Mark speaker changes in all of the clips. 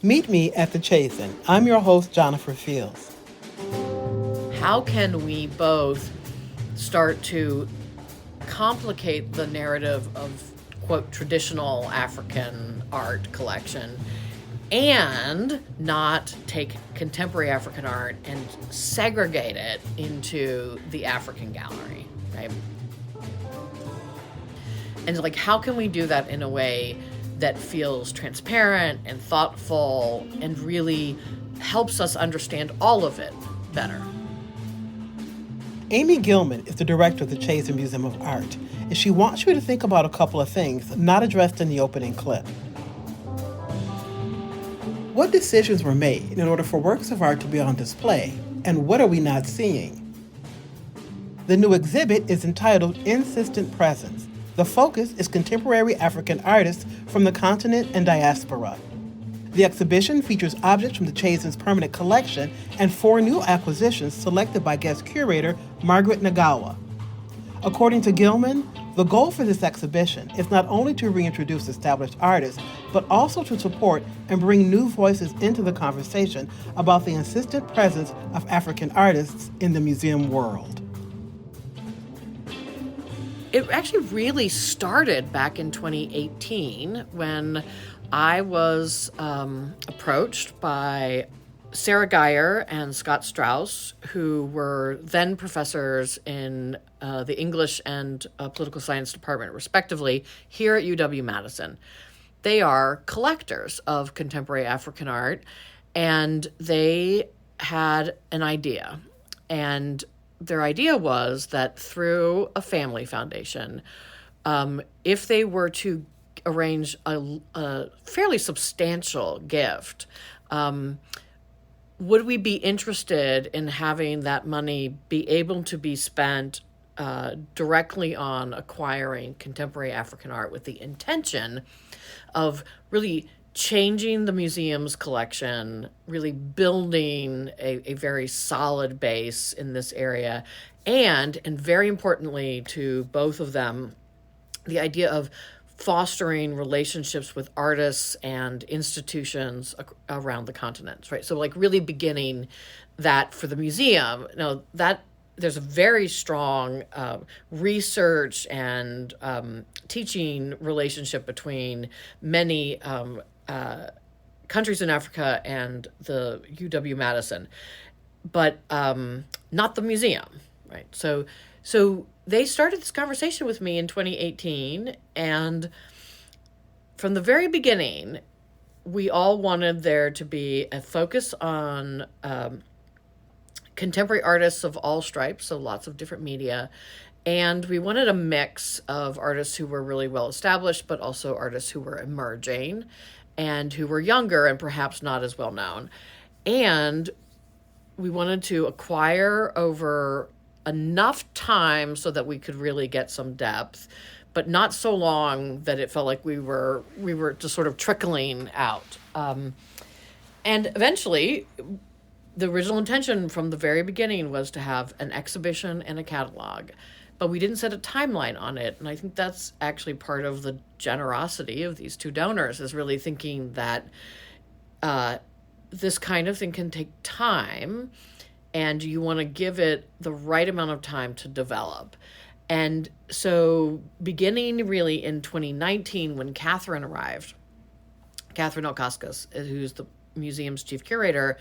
Speaker 1: Meet me at the Chazen. I'm your host, Gianofer Fields.
Speaker 2: How can we both start to complicate the narrative of, quote, traditional African art collection and not take contemporary African art and segregate it into the African gallery, right? And like, how can we do that in a way that feels transparent and thoughtful and really helps us understand all of it better?
Speaker 1: Amy Gilman is the director of the Chazen Museum of Art, and she wants you to think about a couple of things not addressed in the opening clip. What decisions were made in order for works of art to be on display, and what are we not seeing? The new exhibit is entitled Insistent Presence. The focus is contemporary African artists from the continent and diaspora. The exhibition features objects from the Chazen's permanent collection and 4 new acquisitions selected by guest curator Margaret Nagawa. According to Gilman, the goal for this exhibition is not only to reintroduce established artists, but also to support and bring new voices into the conversation about the insistent presence of African artists in the museum world.
Speaker 2: It actually really started back in 2018 when I was approached by Sarah Geyer and Scott Strauss, who were then professors in the English and Political Science department, respectively, here at UW-Madison. They are collectors of contemporary African art, and they had an idea. And their idea was that through a family foundation, if they were to arrange a fairly substantial gift, would we be interested in having that money be able to be spent directly on acquiring contemporary African art with the intention of really changing the museum's collection, really building a very solid base in this area, and very importantly to both of them, the idea of fostering relationships with artists and institutions around the continent, right? So like really beginning that for the museum. Now that there's a very strong research and teaching relationship between many countries in Africa and the UW-Madison, but not the museum, right? So they started this conversation with me in 2018, and from the very beginning, we all wanted there to be a focus on contemporary artists of all stripes, so lots of different media, and we wanted a mix of artists who were really well established, but also artists who were emerging and who were younger and perhaps not as well known. And we wanted to acquire over enough time so that we could really get some depth, but not so long that it felt like we were just sort of trickling out. And eventually, the original intention from the very beginning was to have an exhibition and a catalog, but we didn't set a timeline on it. And I think that's actually part of the generosity of these two donors, is really thinking that this kind of thing can take time, and you want to give it the right amount of time to develop. And so beginning really in 2019, when Catherine arrived, Catherine Okaskis, who's the museum's chief curator,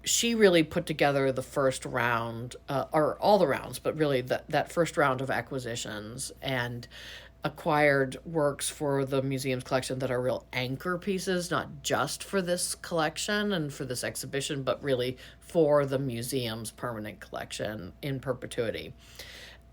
Speaker 2: she really put together the first round, or all the rounds, but really that first round of acquisitions, and acquired works for the museum's collection that are real anchor pieces, not just for this collection and for this exhibition, but really for the museum's permanent collection in perpetuity.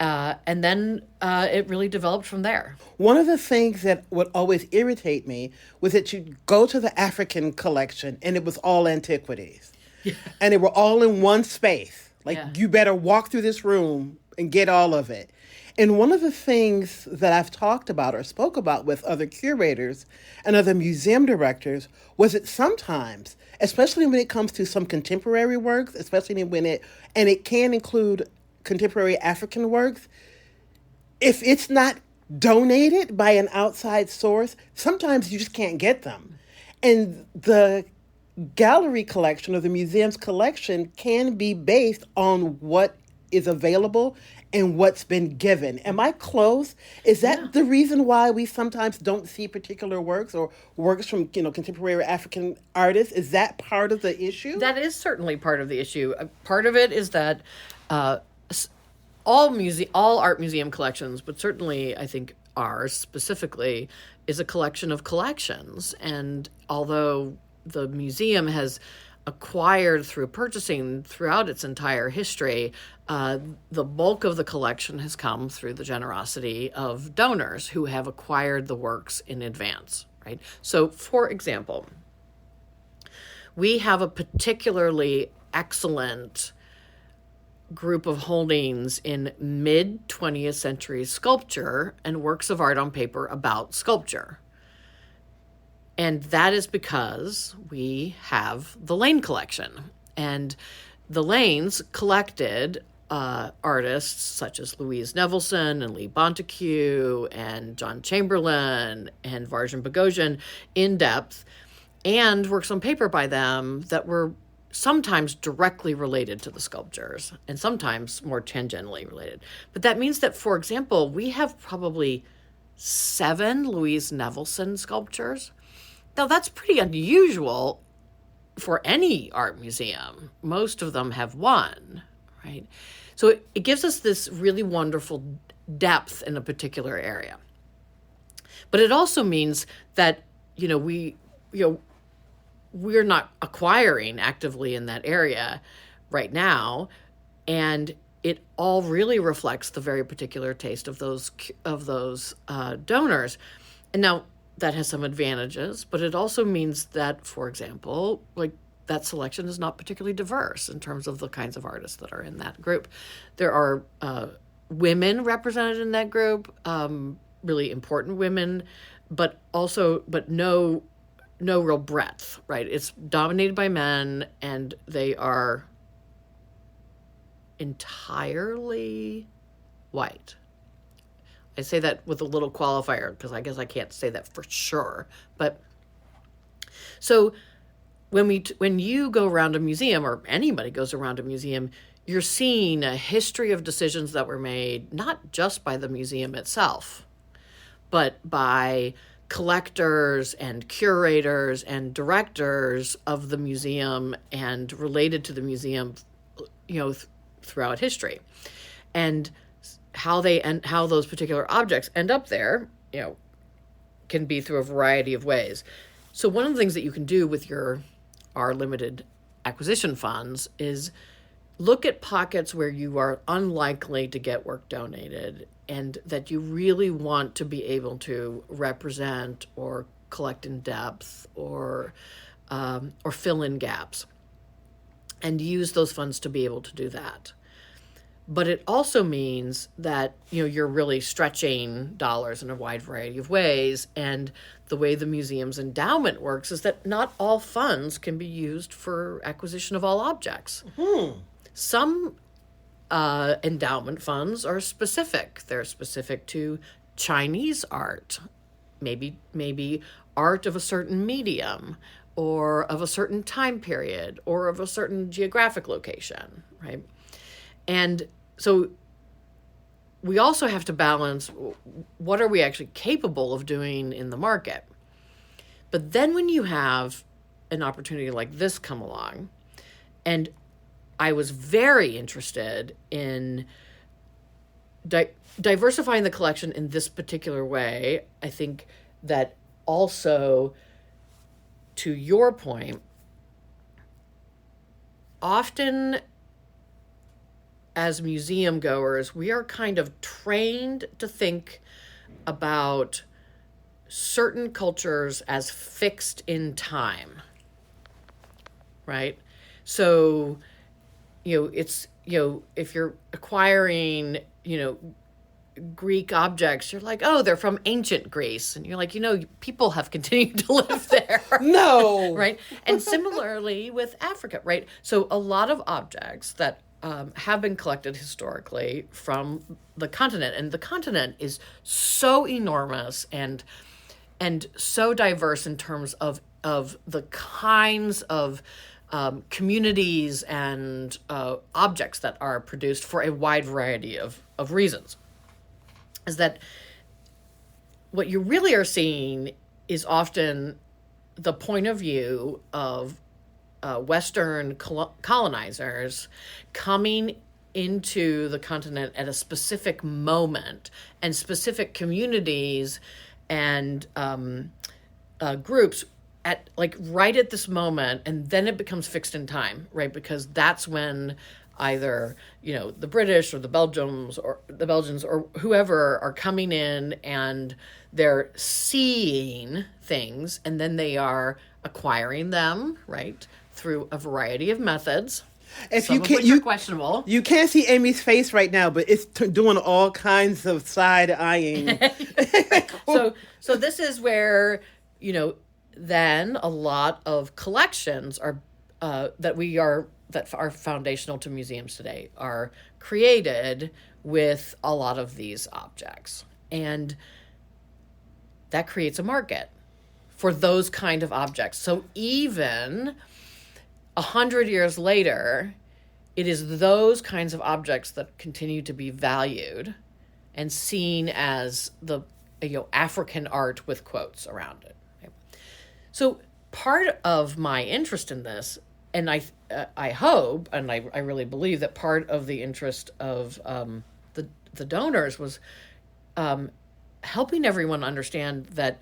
Speaker 2: And then it really developed from there.
Speaker 1: One of the things that would always irritate me was that you'd go to the African collection and it was all antiquities. Yeah. And they were all in one space. Like, You better walk through this room and get all of it. And one of the things that I've talked about or spoke about with other curators and other museum directors was that sometimes, especially when it comes to some contemporary works, especially when it can include contemporary African works, if it's not donated by an outside source, sometimes you just can't get them. And the gallery collection or the museum's collection can be based on what is available and what's been given. Am I close? Is that the reason why we sometimes don't see particular works or works from, contemporary African artists? Is that part of the issue?
Speaker 2: That is certainly part of the issue. Part of it is that all art museum collections, but certainly I think ours specifically, is a collection of collections. And although the museum has acquired through purchasing throughout its entire history, the bulk of the collection has come through the generosity of donors who have acquired the works in advance, right? So, for example, we have a particularly excellent group of holdings in mid-20th century sculpture and works of art on paper about sculpture. And that is because we have the Lane collection. And the Lanes collected artists such as Louise Nevelson and Lee Bonteque and John Chamberlain and Varjan Bogosian in depth, and works on paper by them that were sometimes directly related to the sculptures and sometimes more tangentially related. But that means that, for example, we have probably 7 Louise Nevelson sculptures. Now, that's pretty unusual for any art museum. Most of them have 1, right? So it gives us this really wonderful depth in a particular area. But it also means that, we're not acquiring actively in that area right now, and it all really reflects the very particular taste of those donors. And now that has some advantages, but it also means that, for example, that selection is not particularly diverse in terms of the kinds of artists that are in that group. There are women represented in that group, really important women, but no real breadth, right? It's dominated by men, and they are entirely white. I say that with a little qualifier because I guess I can't say that for sure. But so when you go around a museum, or anybody goes around a museum, you're seeing a history of decisions that were made, not just by the museum itself, but by collectors and curators and directors of the museum and related to the museum, throughout history. And how those particular objects end up there, can be through a variety of ways. So one of the things that you can do with our limited acquisition funds is look at pockets where you are unlikely to get work donated and that you really want to be able to represent or collect in depth or fill in gaps, and use those funds to be able to do that. But it also means that, you're really stretching dollars in a wide variety of ways. And the way the museum's endowment works is that not all funds can be used for acquisition of all objects. Some endowment funds are specific. They're specific to Chinese art, maybe art of a certain medium or of a certain time period or of a certain geographic location, right? And so we also have to balance what are we actually capable of doing in the market. But then when you have an opportunity like this come along, and I was very interested in diversifying the collection in this particular way. I think that also, to your point, often as museum goers, we are kind of trained to think about certain cultures as fixed in time, right? So, it's, if you're acquiring, Greek objects, you're like, oh, they're from ancient Greece. And you're like, people have continued to live there.
Speaker 1: No.
Speaker 2: Right? And similarly with Africa, right? So a lot of objects that have been collected historically from the continent. And the continent is so enormous and so diverse in terms of of the kinds of communities and objects that are produced for a wide variety of reasons, is that what you really are seeing is often the point of view of Western colonizers coming into the continent at a specific moment, and specific communities and groups at right at this moment, and then it becomes fixed in time, right? Because that's when either the British or the Belgians or whoever are coming in, and they're seeing things, and then they are acquiring them, right, through a variety of methods.
Speaker 1: If
Speaker 2: some
Speaker 1: you
Speaker 2: of
Speaker 1: can't,
Speaker 2: which are questionable.
Speaker 1: You can't see Amy's face right now, but it's doing all kinds of side eyeing.
Speaker 2: So this is where then a lot of collections are that are foundational to museums today are created with a lot of these objects, and that creates a market for those kind of objects. So even 100 years later, it is those kinds of objects that continue to be valued and seen as the African art with quotes around it. Okay? So part of my interest in this, and I hope, and I really believe that part of the interest of the donors was helping everyone understand that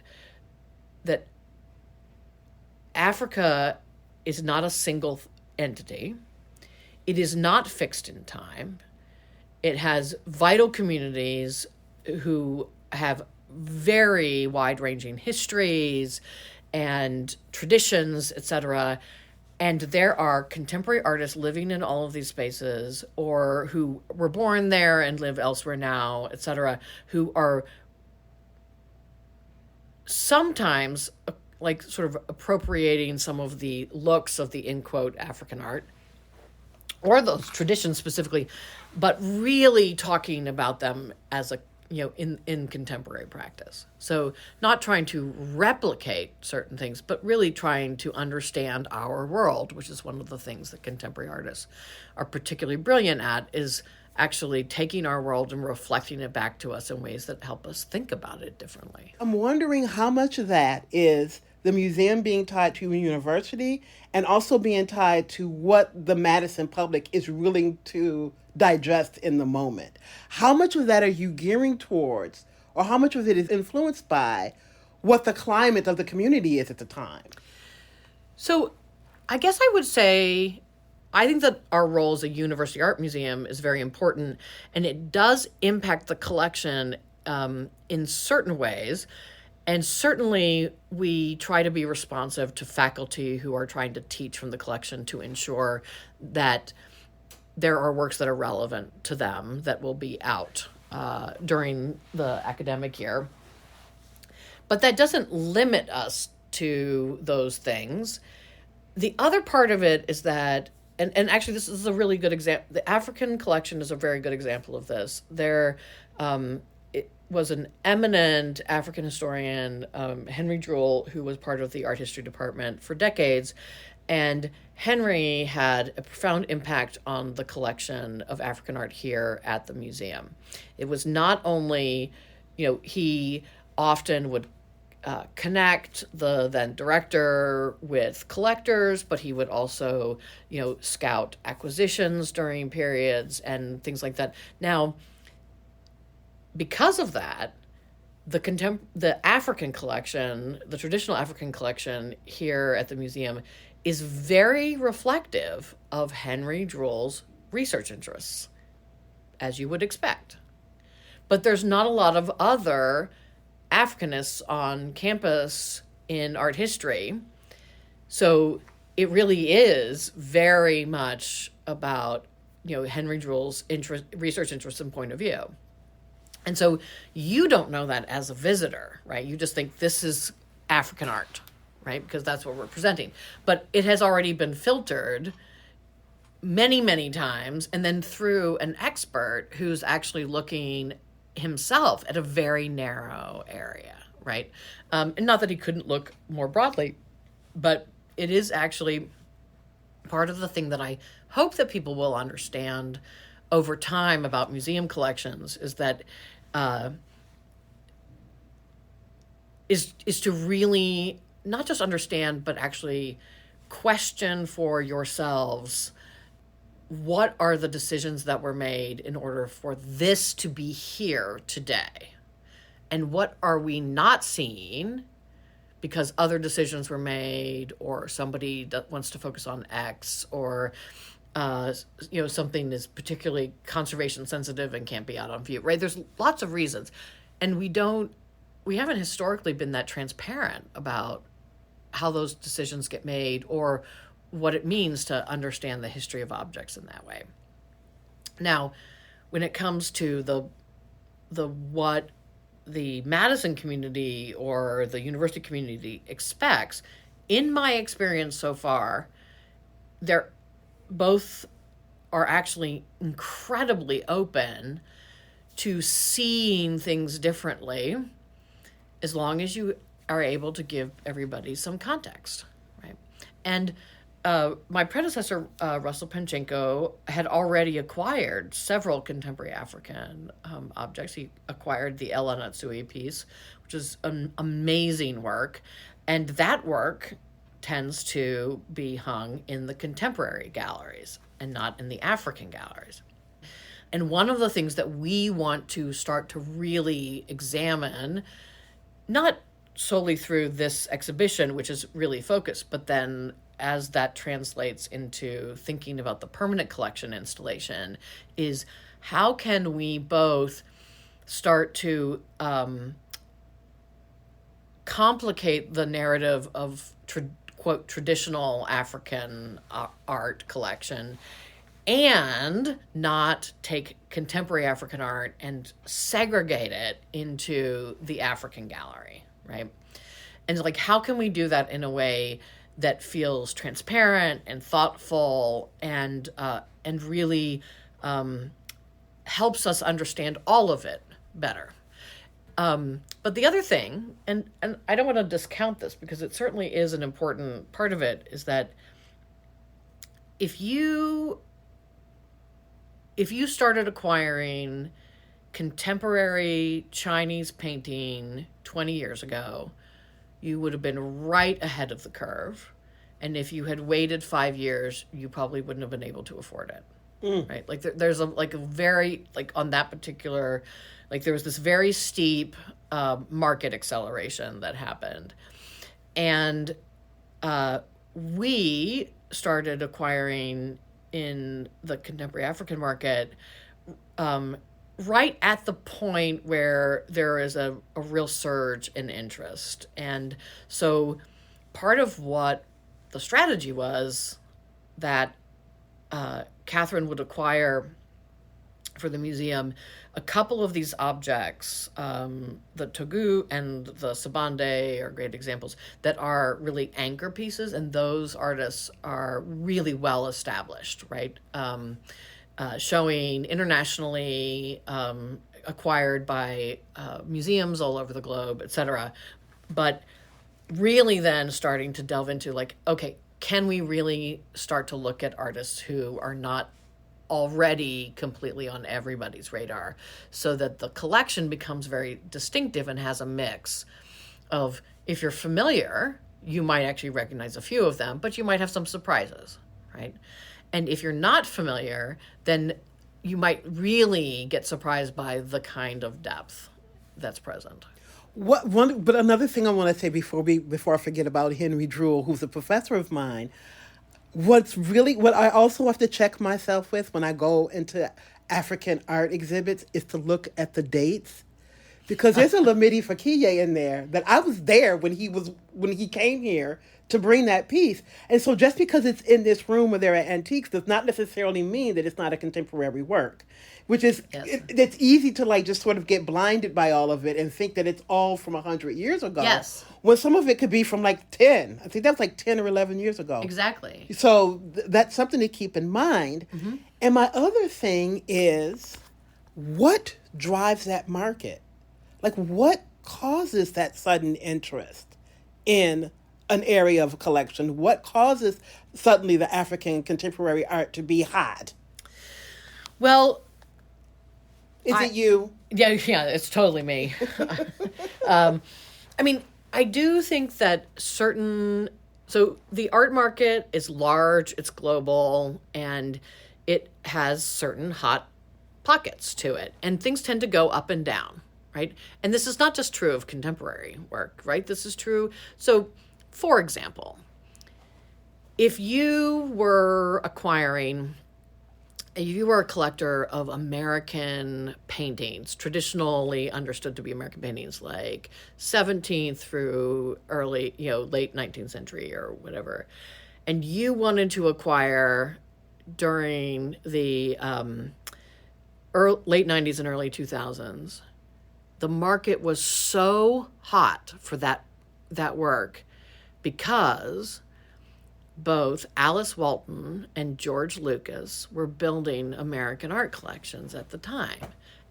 Speaker 2: Africa is not a single entity. It is not fixed in time. It has vital communities who have very wide-ranging histories and traditions, etc. And there are contemporary artists living in all of these spaces, or who were born there and live elsewhere now, etc., who are sometimes sort of appropriating some of the looks of the in quote African art, or those traditions specifically, but really talking about them as in contemporary practice. So not trying to replicate certain things, but really trying to understand our world, which is one of the things that contemporary artists are particularly brilliant at, is actually taking our world and reflecting it back to us in ways that help us think about it differently.
Speaker 1: I'm wondering how much of that is the museum being tied to a university, and also being tied to what the Madison public is willing to digest in the moment. How much of that are you gearing towards, or how much of it is influenced by what the climate of the community is at the time?
Speaker 2: So I guess I would say, I think that our role as a university art museum is very important, and it does impact the collection in certain ways. And certainly we try to be responsive to faculty who are trying to teach from the collection to ensure that there are works that are relevant to them that will be out during the academic year. But that doesn't limit us to those things. The other part of it is that, and actually this is a really good example, the African collection is a very good example of this. There was an eminent African historian, Henry Jewell, who was part of the art history department for decades. And Henry had a profound impact on the collection of African art here at the museum. It was not only, he often would connect the then director with collectors, but he would also, scout acquisitions during periods and things like that. Now, because of that, the African collection, the traditional African collection here at the museum, is very reflective of Henry Jewell's research interests, as you would expect. But there's not a lot of other Africanists on campus in art history, so it really is very much about Henry Jewell's research interests and point of view. And so you don't know that as a visitor, right? You just think this is African art, right? Because that's what we're presenting. But it has already been filtered many, many times, and then through an expert who's actually looking himself at a very narrow area, right? And not that he couldn't look more broadly, But it is actually part of the thing that I hope that people will understand over time about museum collections is that is to really not just understand, but actually question for yourselves what are the decisions that were made in order for this to be here today? And what are we not seeing because other decisions were made, or somebody that wants to focus on X, or something is particularly conservation sensitive and can't be out on view, right? There's lots of reasons. And we haven't historically been that transparent about how those decisions get made or what it means to understand the history of objects in that way. Now, when it comes to the what the Madison community or the university community expects, in my experience so far, they're both are actually incredibly open to seeing things differently, as long as you are able to give everybody some context, right? And my predecessor, Russell Panchenko, had already acquired several contemporary African objects. He acquired the Ella Natsui piece, which is an amazing work. And that work tends to be hung in the contemporary galleries and not in the African galleries. And one of the things that we want to start to really examine, not solely through this exhibition, which is really focused, but then as that translates into thinking about the permanent collection installation, is how can we both start to complicate the narrative of quote traditional African art collection and not take contemporary African art and segregate it into the African gallery, right? And like, how can we do that in a way that feels transparent and thoughtful and really helps us understand all of it better? But the other thing, and I don't want to discount this because it certainly is an important part of it, is that if you started acquiring contemporary Chinese painting 20 years ago, you would have been right ahead of the curve. And if you had waited 5 years, you probably wouldn't have been able to afford it. Right? Like there's a very, on that particular, there was this very steep market acceleration that happened. And we started acquiring in the contemporary African market right at the point where there is a real surge in interest. And so part of what the strategy was that Catherine would acquire for the museum a couple of these objects, the Togu and the Sabande are great examples, that are really anchor pieces, and those artists are really well established, right? Showing internationally, acquired by museums all over the globe, etc. But really then starting to delve into okay, can we really start to look at artists who are not already completely on everybody's radar, so that the collection becomes very distinctive and has a mix of, if you're familiar, you might actually recognize a few of them, but you might have some surprises, right? And if you're not familiar, then you might really get surprised by the kind of depth that's present.
Speaker 1: But another thing I want to say before I forget about Henry Druel, who's a professor of mine, what I also have to check myself with when I go into African art exhibits is to look at the dates. Because there's a Lamidi Fakiye in there that I was there when he came here to bring that piece. And so just because it's in this room where there are antiques does not necessarily mean that it's not a contemporary work, which is, yes. It's easy to just sort of get blinded by all of it and think that it's all from 100 years ago.
Speaker 2: Yes.
Speaker 1: When some of it could be from 10. I think that was 10 or 11 years ago.
Speaker 2: Exactly.
Speaker 1: So that's something to keep in mind.
Speaker 2: Mm-hmm.
Speaker 1: And my other thing is, what drives that market? What causes that sudden interest in an area of collection? What causes suddenly the African contemporary art to be hot?
Speaker 2: Well,
Speaker 1: is it you?
Speaker 2: Yeah, it's totally me. I mean, I do think that so the art market is large, it's global, and it has certain hot pockets to it, and things tend to go up and down, right? And this is not just true of contemporary work, right? This is true. So, for example, if you were a collector of American paintings, traditionally understood to be American paintings, like 17th through late 19th century or whatever, and you wanted to acquire during the late 90s and early 2000s, the market was so hot for that work because both Alice Walton and George Lucas were building American art collections at the time.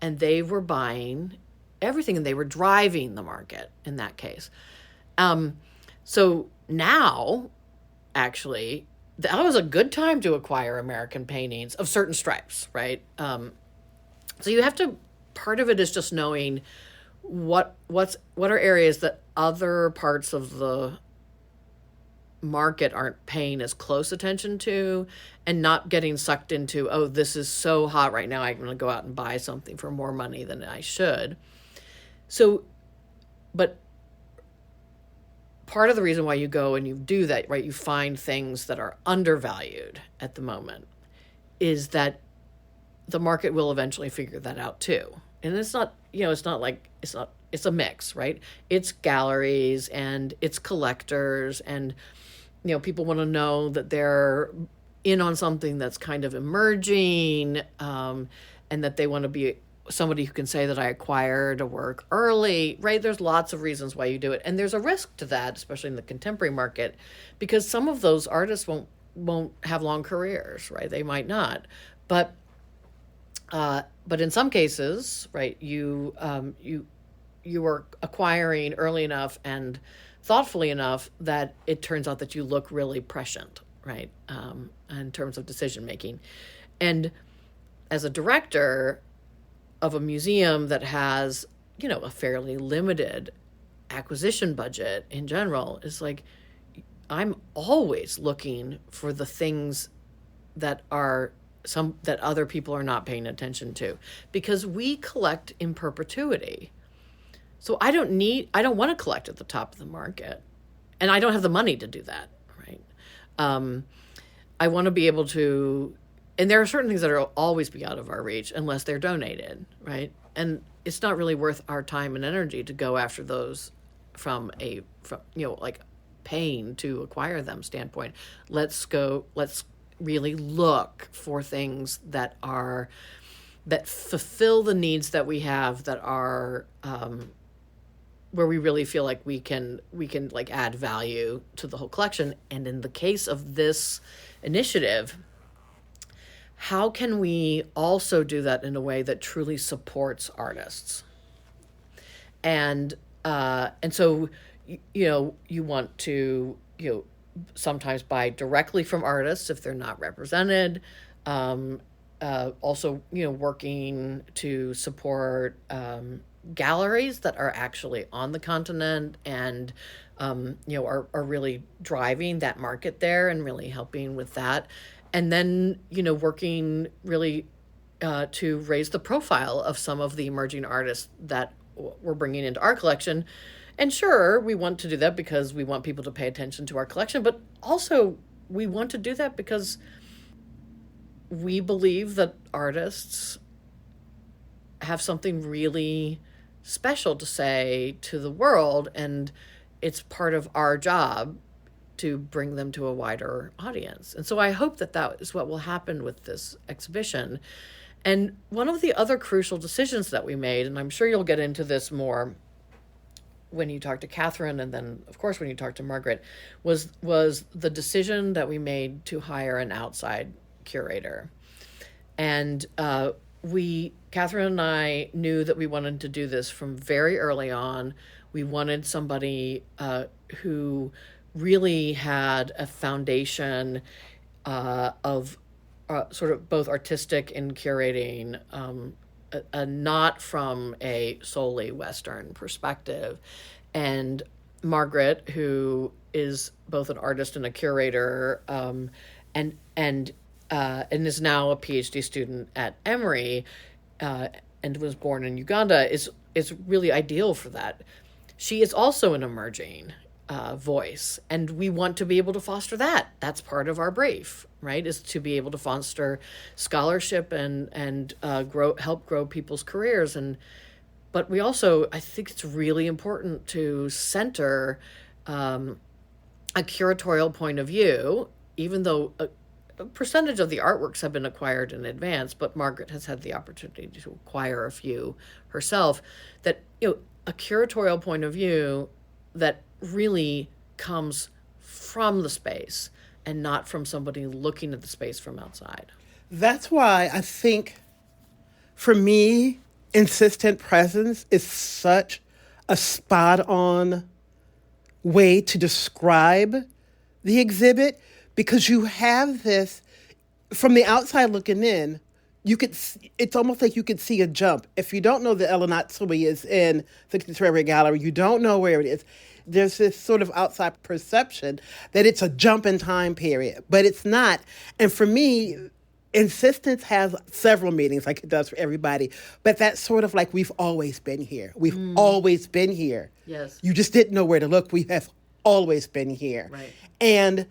Speaker 2: And they were buying everything, and they were driving the market in that case. So now, actually, that was a good time to acquire American paintings of certain stripes, right? So you have to, part of it is just knowing what are areas that other parts of the market aren't paying as close attention to, and not getting sucked into, oh, this is so hot right now, I'm going to go out and buy something for more money than I should. So, but part of the reason why you go and you do that, right, you find things that are undervalued at the moment, is that the market will eventually figure that out too. And it's not it's a mix, right? It's galleries and it's collectors, and people want to know that they're in on something that's kind of emerging, and that they want to be somebody who can say that I acquired a work early, right? There's lots of reasons why you do it. And there's a risk to that, especially in the contemporary market, because some of those artists won't have long careers, right? They might not. But in some cases, right, you are acquiring early enough and thoughtfully enough that it turns out that you look really prescient, right, in terms of decision making. And as a director of a museum that has, a fairly limited acquisition budget in general, is like, I'm always looking for the things that are that other people are not paying attention to, because we collect in perpetuity. So I don't want to collect at the top of the market, and I don't have the money to do that, right? I want to be able to, and there are certain things that will always be out of our reach unless they're donated, right? And it's not really worth our time and energy to go after those from like paying to acquire them standpoint. Let's really look for things that fulfill the needs that we have, that are where we really feel like we can like add value to the whole collection. And in the case of this initiative, how can we also do that in a way that truly supports artists? And so you want to sometimes buy directly from artists if they're not represented. Also, working to support galleries that are actually on the continent and, are really driving that market there and really helping with that. And then, working really to raise the profile of some of the emerging artists that we're bringing into our collection. And sure, we want to do that because we want people to pay attention to our collection, but also we want to do that because we believe that artists have something really special to say to the world, and it's part of our job to bring them to a wider audience. And so I hope that is what will happen with this exhibition. And one of the other crucial decisions that we made, and I'm sure you'll get into this more when you talk to Catherine, and then of course when you talk to Margaret, was the decision that we made to hire an outside curator. And Catherine and I knew that we wanted to do this from very early on. We wanted somebody who really had a foundation of sort of both artistic in curating, not from a solely Western perspective. And Margaret, who is both an artist and a curator, and is now a PhD student at Emory, and was born in Uganda, is really ideal for that. She is also an emerging voice, and we want to be able to foster that. That's part of our brief, right? Is to be able to foster scholarship and help grow people's careers. But we also, I think it's really important to center a curatorial point of view, even though a percentage of the artworks have been acquired in advance, but Margaret has had the opportunity to acquire a few herself, that, a curatorial point of view that really comes from the space and not from somebody looking at the space from outside.
Speaker 1: That's why I think, for me, Insistent Presence is such a spot-on way to describe the exhibit, because you have this, from the outside looking in, it's almost like you could see a jump. If you don't know that Ella Natsui is in the Contemporary Gallery, you don't know where it is. There's this sort of outside perception that it's a jump in time period, but it's not. And for me, Insistence has several meanings, like it does for everybody, but that's sort of like we've always been here. We've always been here.
Speaker 2: Yes.
Speaker 1: You just didn't know where to look. We have always been here.
Speaker 2: Right.
Speaker 1: And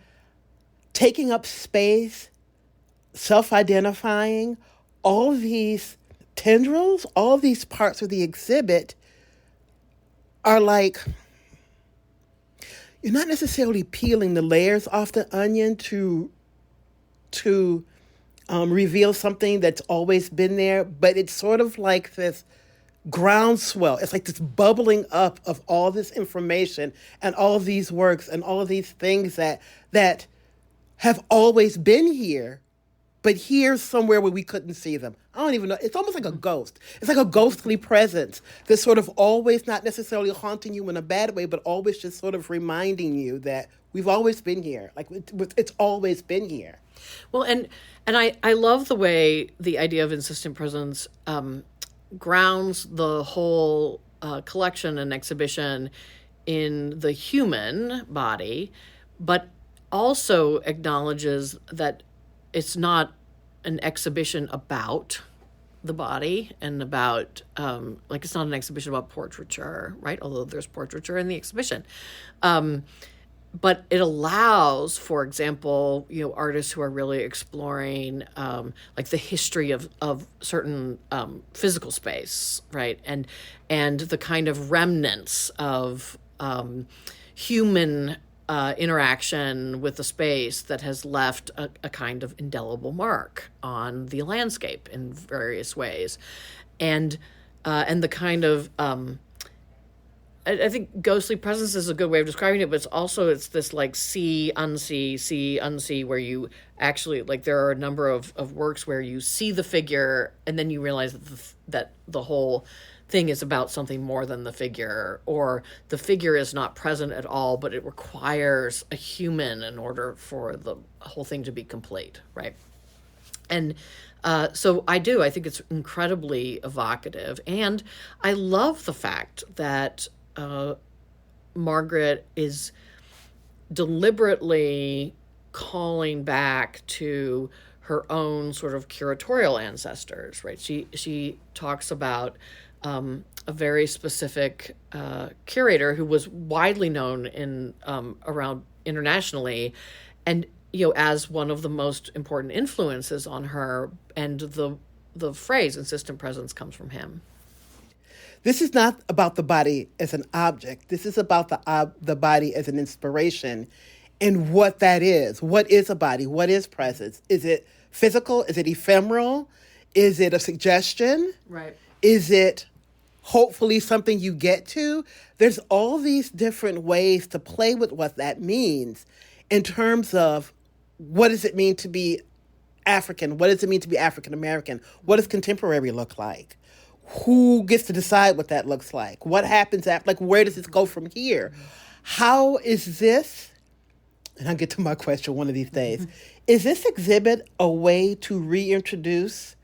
Speaker 1: taking up space, self-identifying, all of these tendrils, all of these parts of the exhibit are like, you're not necessarily peeling the layers off the onion to reveal something that's always been there, but it's sort of like this groundswell. It's like this bubbling up of all this information and all of these works and all of these things that have always been here, but here somewhere where we couldn't see them. I don't even know. It's almost like a ghost. It's like a ghostly presence that's sort of always not necessarily haunting you in a bad way, but always just sort of reminding you that we've always been here. Like it's always been here.
Speaker 2: Well, and I love the way the idea of insistent presence grounds the whole collection and exhibition in the human body, but also acknowledges that it's not an exhibition about the body and about, it's not an exhibition about portraiture, right? Although there's portraiture in the exhibition. But it allows, for example, artists who are really exploring the history of certain physical space, right? And the kind of remnants of human interaction with the space that has left a kind of indelible mark on the landscape in various ways. And the kind of... I think ghostly presence is a good way of describing it, but it's this like see, unsee, where you actually, there are a number of works where you see the figure and then you realize that the whole thing is about something more than the figure, or the figure is not present at all, but it requires a human in order for the whole thing to be complete, right? And so I think it's incredibly evocative. And I love the fact that Margaret is deliberately calling back to her own sort of curatorial ancestors, right? She talks about a very specific curator who was widely known in around internationally, and as one of the most important influences on her, and the phrase insistent presence comes from him.
Speaker 1: This is not about the body as an object. This is about the body as an inspiration and what that is. What is a body? What is presence? Is it physical? Is it ephemeral? Is it a suggestion?
Speaker 2: Right.
Speaker 1: Is it hopefully something you get to? There's all these different ways to play with what that means in terms of what does it mean to be African? What does it mean to be African American? What does contemporary look like? Who gets to decide what that looks like? What happens after, where does this go from here? How is this and I'll get to my question one of these days, is this exhibit a way to reintroduce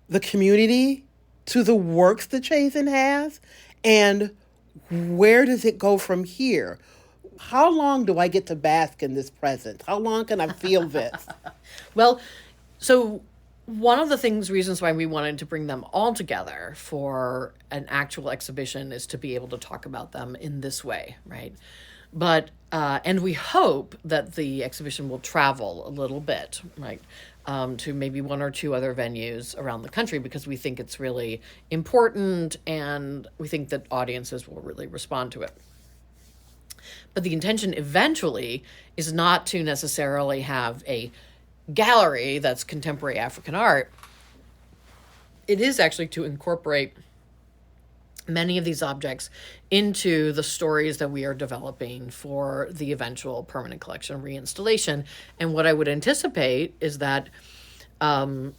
Speaker 1: the community to the works that Chazen has? And where does it go from here? How long do I get to bask in this presence? How long can I feel this?
Speaker 2: Well, so one of the reasons why we wanted to bring them all together for an actual exhibition is to be able to talk about them in this way, right? But, and we hope that the exhibition will travel a little bit, right? To maybe one or two other venues around the country, because we think it's really important and we think that audiences will really respond to it. But the intention eventually is not to necessarily have a gallery that's contemporary African art. It is actually to incorporate many of these objects into the stories that we are developing for the eventual permanent collection reinstallation. And what I would anticipate is that, some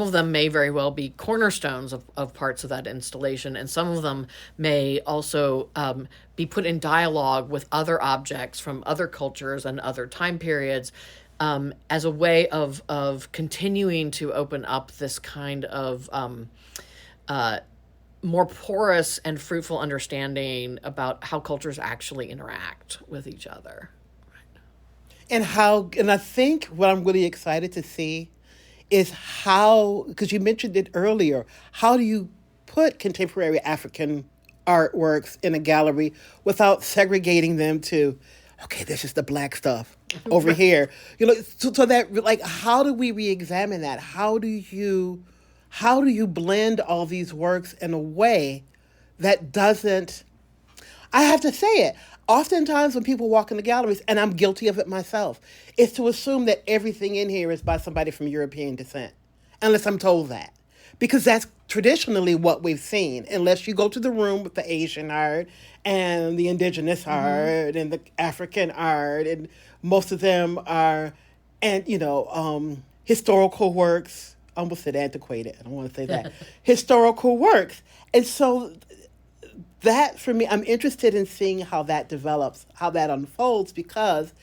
Speaker 2: of them may very well be cornerstones of parts of that installation, and some of them may also be put in dialogue with other objects from other cultures and other time periods, as a way of continuing to open up this kind of more porous and fruitful understanding about how cultures actually interact with each other.
Speaker 1: And I think what I'm really excited to see is how, because you mentioned it earlier, how do you put contemporary African artworks in a gallery without segregating them to, okay, this is the Black stuff over here. So that, like, how do we re-examine that? How do you blend all these works in a way that doesn't, I have to say it, oftentimes when people walk into galleries, and I'm guilty of it myself, is to assume that everything in here is by somebody from European descent, unless I'm told that. Because that's traditionally what we've seen, unless you go to the room with the Asian art and the indigenous art and the African art, and most of them are, and, historical works. I almost said antiquated. I don't want to say that. Historical works. And so that, for me, I'm interested in seeing how that develops, how that unfolds, because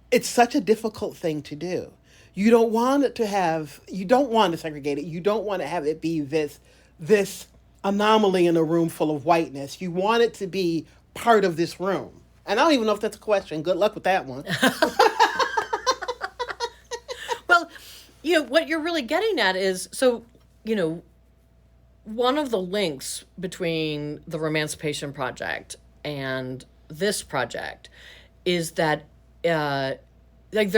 Speaker 1: it's such a difficult thing to do. You don't want to segregate it. You don't want to have it be this anomaly in a room full of whiteness. You want it to be part of this room. And I don't even know if that's a question. Good luck with that one.
Speaker 2: Well, what you're really getting at is, one of the links between the Romancipation Project and this project is that they're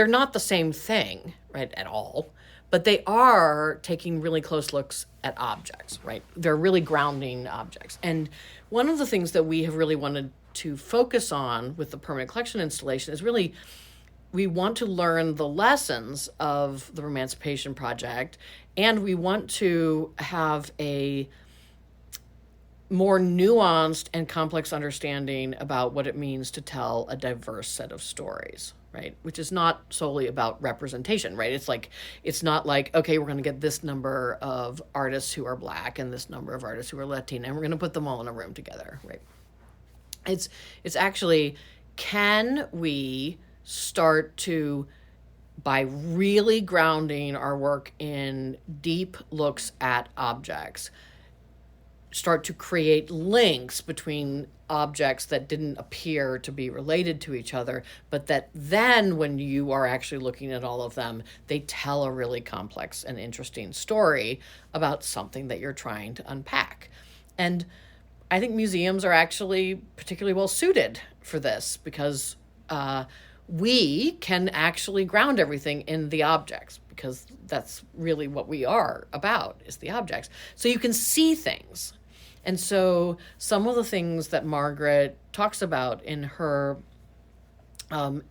Speaker 2: not the same thing, right, at all, but they are taking really close looks at objects, right? They're really grounding objects. And one of the things that we have really wanted to focus on with the permanent collection installation is really, we want to learn the lessons of the Romancipation Project, and we want to have a more nuanced and complex understanding about what it means to tell a diverse set of stories, right? Which is not solely about representation, right? It's not like, okay, we're going to get this number of artists who are Black and this number of artists who are Latina, and we're going to put them all in a room together, right? It's actually, can we start to, by really grounding our work in deep looks at objects, start to create links between objects that didn't appear to be related to each other, but that then when you are actually looking at all of them, they tell a really complex and interesting story about something that you're trying to unpack. And I think museums are actually particularly well suited for this, because we can actually ground everything in the objects, because that's really what we are about, is the objects. So you can see things. And so some of the things that Margaret talks about in her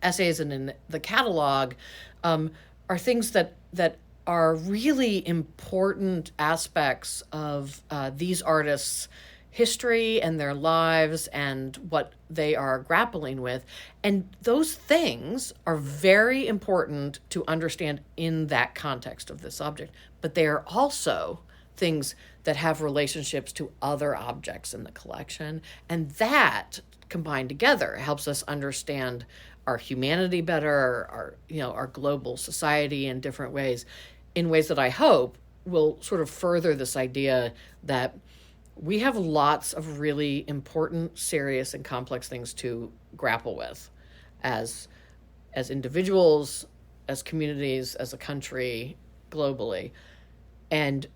Speaker 2: essays and in the catalog are things that are really important aspects of these artists' history and their lives and what they are grappling with. And those things are very important to understand in that context of this object. But they are also things that have relationships to other objects in the collection. And that combined together helps us understand our humanity better, our global society in different ways, in ways that I hope will sort of further this idea that we have lots of really important, serious, and complex things to grapple with as individuals, as communities, as a country, globally. And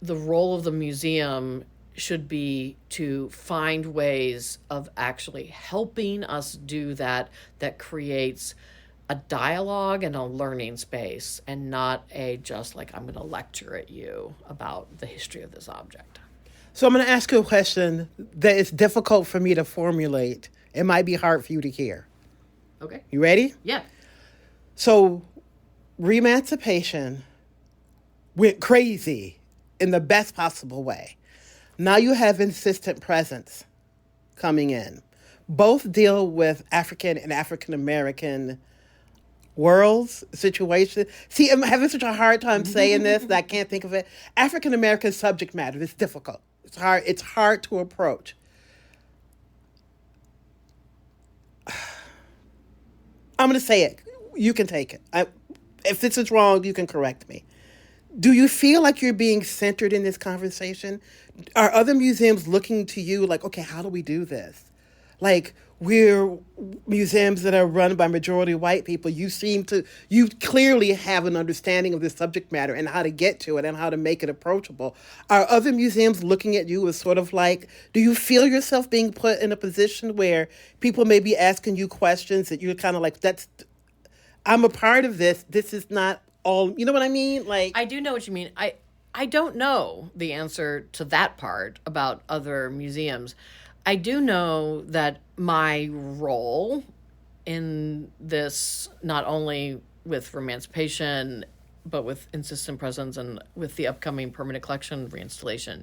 Speaker 2: the role of the museum should be to find ways of actually helping us do that creates a dialogue and a learning space, and not just like, I'm going to lecture at you about the history of this object.
Speaker 1: So I'm going to ask you a question that is difficult for me to formulate. It might be hard for you to hear.
Speaker 2: Okay.
Speaker 1: You ready?
Speaker 2: Yeah.
Speaker 1: So Remancipation went crazy in the best possible way. Now you have Insistent Presence coming in. Both deal with African and African American worlds, situation. See, I'm having such a hard time saying this that I can't think of it. African American subject matter is difficult. It's hard to approach. I'm going to say it. You can take it. If this is wrong, you can correct me. Do you feel like you're being centered in this conversation? Are other museums looking to you like, okay, how do we do this? Like, we're museums that are run by majority white people. You clearly have an understanding of this subject matter and how to get to it and how to make it approachable. Are other museums looking at you as sort of like, do you feel yourself being put in a position where people may be asking you questions that you're kind of like, I'm a part of this. This is not all, you know what I mean? Like,
Speaker 2: I do know what you mean. I don't know the answer to that part about other museums. I do know that my role in this, not only with Remancipation, but with Insistent Presence and with the upcoming permanent collection reinstallation,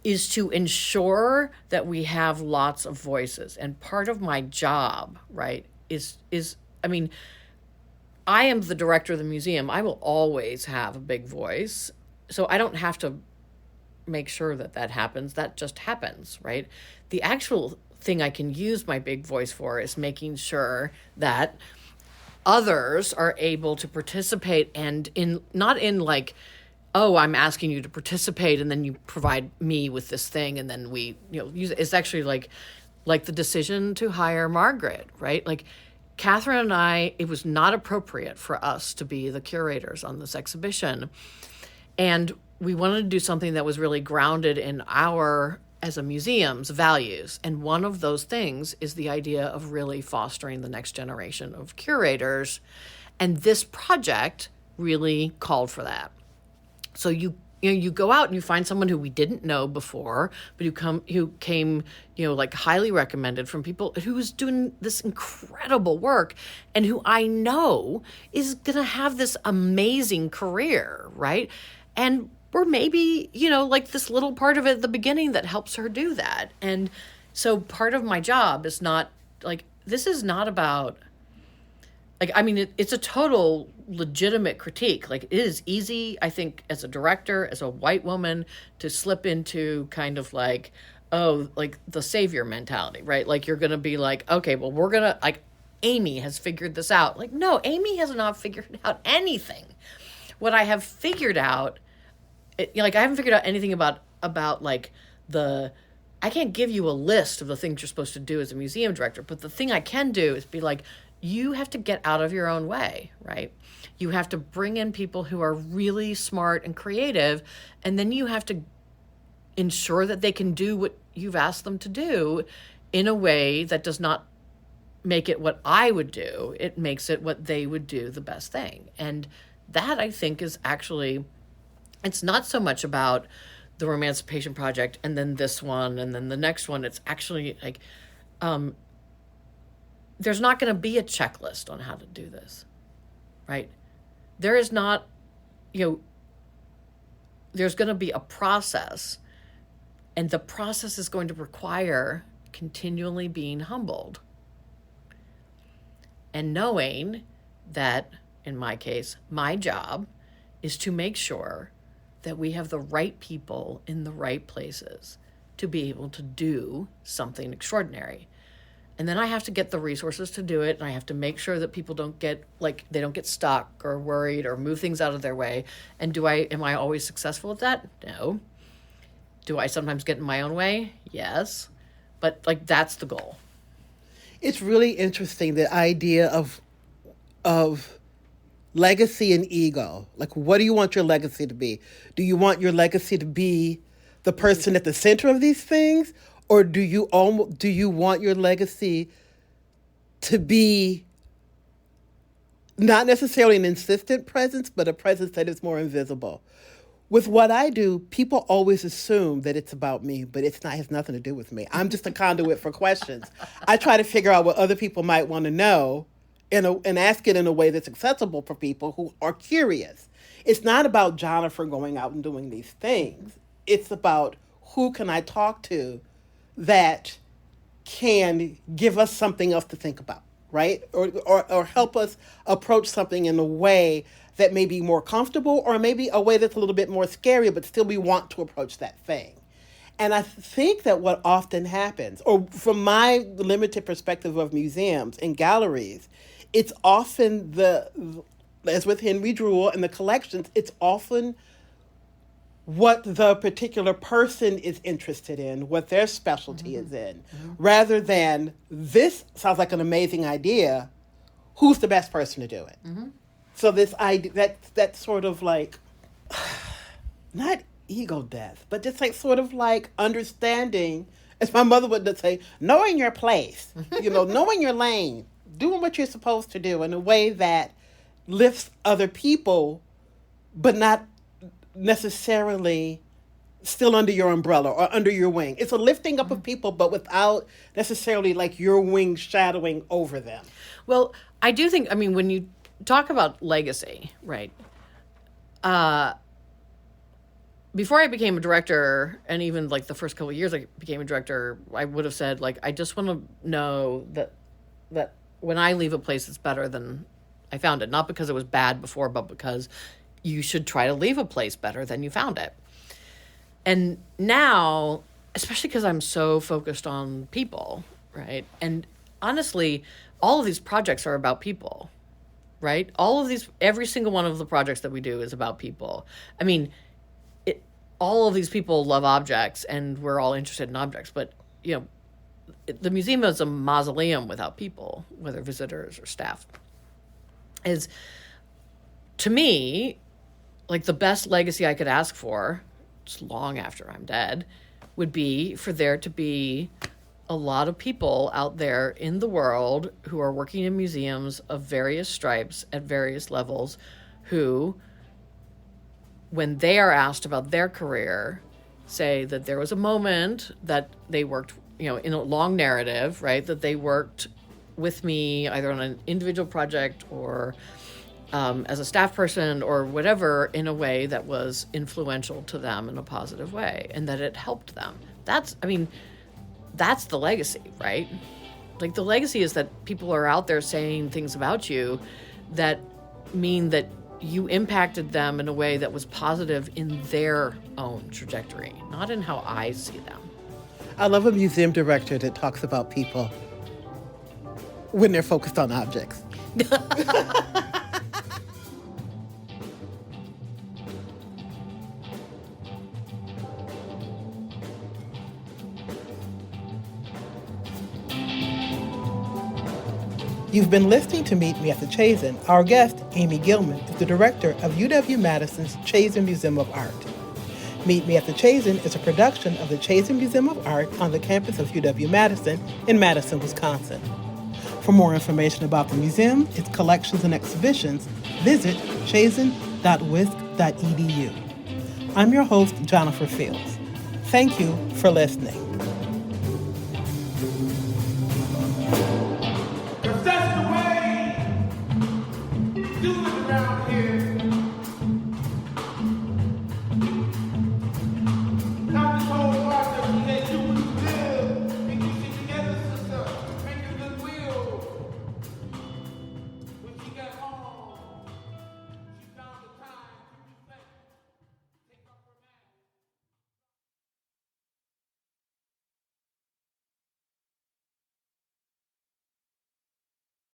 Speaker 2: is to ensure that we have lots of voices. And part of my job, right, is I mean, I am the director of the museum. I will always have a big voice. So I don't have to make sure that happens. That just happens, right? The actual thing I can use my big voice for is making sure that others are able to participate, and not in like, oh, I'm asking you to participate and then you provide me with this thing and then we use it. It's actually like the decision to hire Margaret, right? Like, Catherine and I, it was not appropriate for us to be the curators on this exhibition. And we wanted to do something that was really grounded in our, as a museum's, values. And one of those things is the idea of really fostering the next generation of curators. And this project really called for that. So you go out and you find someone who we didn't know before, but who came, like highly recommended from people who was doing this incredible work and who I know is going to have this amazing career, right? And we're maybe, like this little part of it at the beginning that helps her do that. And so part of my job is not like, this is not about, like, I mean, it's a total legitimate critique. Like, it is easy, I think, as a director, as a white woman, to slip into kind of like, oh, like the savior mentality, right? Like, you're going to be like, okay, well, we're going to, like, Amy has figured this out. Like, no, Amy has not figured out anything. What I have figured out, I haven't figured out anything about like I can't give you a list of the things you're supposed to do as a museum director, but the thing I can do is be like, you have to get out of your own way, right? You have to bring in people who are really smart and creative, and then you have to ensure that they can do what you've asked them to do in a way that does not make it what I would do. It makes it what they would do, the best thing. And that, I think, is actually, it's not so much about the Remancipation Project and then this one and then the next one. It's actually like, there's not going to be a checklist on how to do this, right? There is not, there's going to be a process, and the process is going to require continually being humbled and knowing that, in my case, my job is to make sure that we have the right people in the right places to be able to do something extraordinary. And then I have to get the resources to do it, and I have to make sure that people don't get stuck or worried or move things out of their way. And am I always successful at that? No. Do I sometimes get in my own way? Yes. But that's the goal.
Speaker 1: It's really interesting, the idea of legacy and ego. Like, what do you want your legacy to be? Do you want your legacy to be the person at the center of these things? Or do you want your legacy to be not necessarily an insistent presence, but a presence that is more invisible? With what I do, people always assume that it's about me, but it has nothing to do with me. I'm just a conduit for questions. I try to figure out what other people might want to know and ask it in a way that's accessible for people who are curious. It's not about Gianofer going out and doing these things. It's about who can I talk to that can give us something else to think about, right? Or help us approach something in a way that may be more comfortable, or maybe a way that's a little bit more scary, but still we want to approach that thing. And I think that what often happens, or from my limited perspective of museums and galleries, it's often as with Henry Druel and the collections, it's often what the particular person is interested in, what their specialty is in, rather than, this sounds like an amazing idea, who's the best person to do it? So this idea, that's sort of like, not ego death, but just sort of understanding, as my mother would say, knowing your place, knowing your lane, doing what you're supposed to do in a way that lifts other people, but not necessarily still under your umbrella or under your wing. It's a lifting up of people, but without necessarily your wing shadowing over them.
Speaker 2: Well, I do think, when you talk about legacy, right? Before I became a director, and even the first couple of years I became a director, I would have said, I just want to know that when I leave a place, it's better than I found it. Not because it was bad before, but because you should try to leave a place better than you found it. And now, especially because I'm so focused on people, right? And honestly, all of these projects are about people, right? Every single one of the projects that we do is about people. All of these people love objects, and we're all interested in objects, but, the museum is a mausoleum without people, whether visitors or staff. To me, the best legacy I could ask for, just long after I'm dead, would be for there to be a lot of people out there in the world who are working in museums of various stripes at various levels, who, when they are asked about their career, say that there was a moment that they worked, in a long narrative, right, that they worked with me either on an individual project or as a staff person or whatever, in a way that was influential to them in a positive way, and that it helped them. That's the legacy, right? The legacy is that people are out there saying things about you that mean that you impacted them in a way that was positive in their own trajectory, not in how I see them.
Speaker 1: I love a museum director that talks about people when they're focused on objects. You've been listening to Meet Me at the Chazen. Our guest, Amy Gilman, is the director of UW-Madison's Chazen Museum of Art. Meet Me at the Chazen is a production of the Chazen Museum of Art on the campus of UW-Madison in Madison, Wisconsin. For more information about the museum, its collections and exhibitions, visit chazen.wisc.edu. I'm your host, Gianofer Fields. Thank you for listening.